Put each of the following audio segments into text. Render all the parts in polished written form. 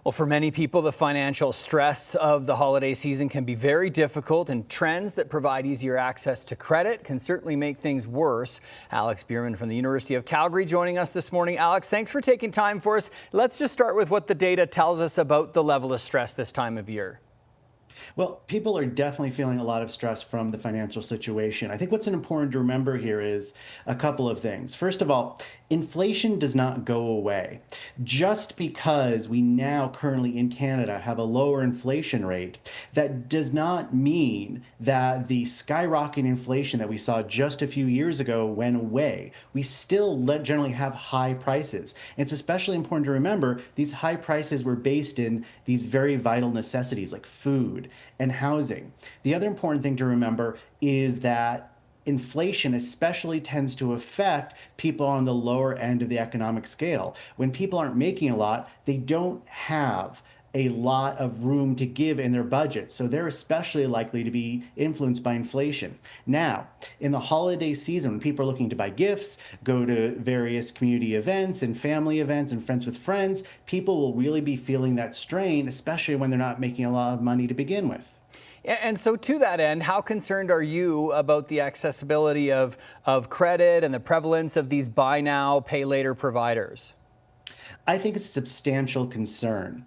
Well, for many people, the financial stress of the holiday season can be very difficult, and trends that provide easier access to credit can certainly make things worse. Alex Bierman from the University of Calgary joining us this morning. Alex, thanks for taking time for us. Let's just start with what the data tells us about the level of stress this time of year. Well, people are definitely feeling a lot of stress from the financial situation. I think what's important to remember here is a couple of things. First of all, inflation does not go away. Just because we now currently in Canada have a lower inflation rate, that does not mean that the skyrocketing inflation that we saw just a few years ago went away. We still generally have high prices. And it's especially important to remember these high prices were based in these very vital necessities like food and housing. The other important thing to remember is that inflation especially tends to affect people on the lower end of the economic scale. When people aren't making a lot, they don't have a lot of room to give in their budget. So they're especially likely to be influenced by inflation. Now, in the holiday season, when people are looking to buy gifts, go to various community events and family events and friends with friends, people will really be feeling that strain, especially when they're not making a lot of money to begin with. And so to that end, how concerned are you about the accessibility of credit and the prevalence of these buy now, pay later providers? I think it's a substantial concern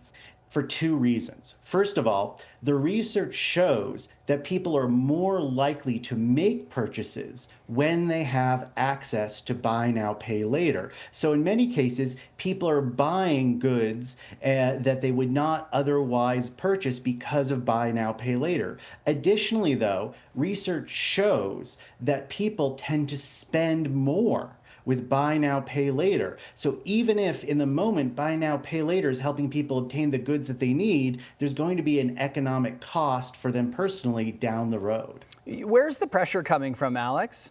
for two reasons. First of all, the research shows that people are more likely to make purchases when they have access to buy now, pay later. So in many cases, people are buying goods that they would not otherwise purchase because of buy now, pay later. Additionally, though, research shows that people tend to spend more with buy now, pay later. So even if in the moment buy now, pay later is helping people obtain the goods that they need, there's going to be an economic cost for them personally down the road. Where's the pressure coming from, Alex?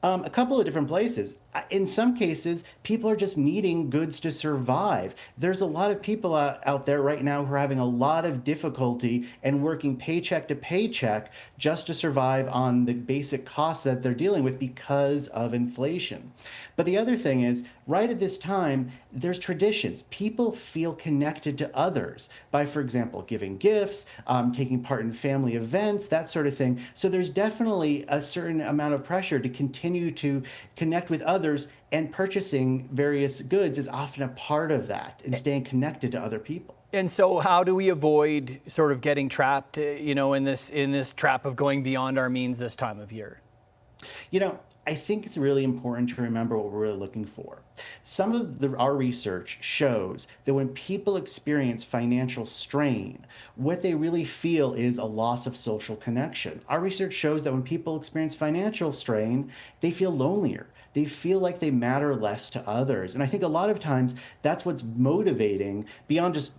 A couple of different places. In some cases, people are just needing goods to survive. There's a lot of people out there right now who are having a lot of difficulty and working paycheck to paycheck just to survive on the basic costs that they're dealing with because of inflation. But the other thing is, right at this time, there's traditions. People feel connected to others by, for example, giving gifts, taking part in family events, that sort of thing. So there's definitely a certain amount of pressure to continue to connect with others, and purchasing various goods is often a part of that and staying connected to other people. And so how do we avoid sort of getting trapped, in this trap of going beyond our means this time of year? I think it's really important to remember what we're really looking for. Some of our research shows that when people experience financial strain, what they really feel is a loss of social connection. Our research shows that when people experience financial strain, they feel lonelier. They feel like they matter less to others. And I think a lot of times that's what's motivating, beyond just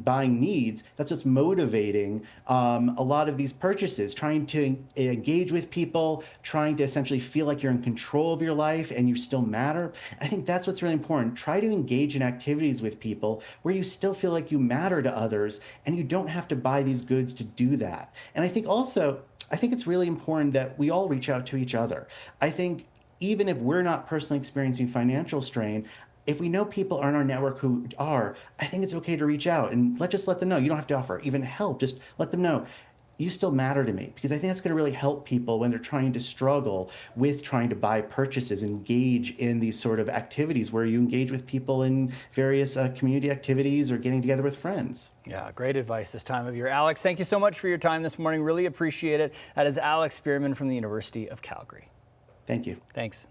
buying needs, that's what's motivating a lot of these purchases, trying to engage with people, trying to essentially feel like you're in control of your life and you still matter. I think that's what's really important. Try to engage in activities with people where you still feel like you matter to others and you don't have to buy these goods to do that. And I think it's really important that we all reach out to each other. I think even if we're not personally experiencing financial strain, if we know people are in our network who are, I think it's okay to reach out and just let them know. You don't have to offer even help. Just let them know you still matter to me, because I think that's going to really help people when they're trying to struggle with trying to buy purchases, engage in these sort of activities where you engage with people in various community activities or getting together with friends. Yeah, great advice this time of year. Alex, thank you so much for your time this morning. Really appreciate it. That is Alex Bierman from the University of Calgary. Thank you. Thanks.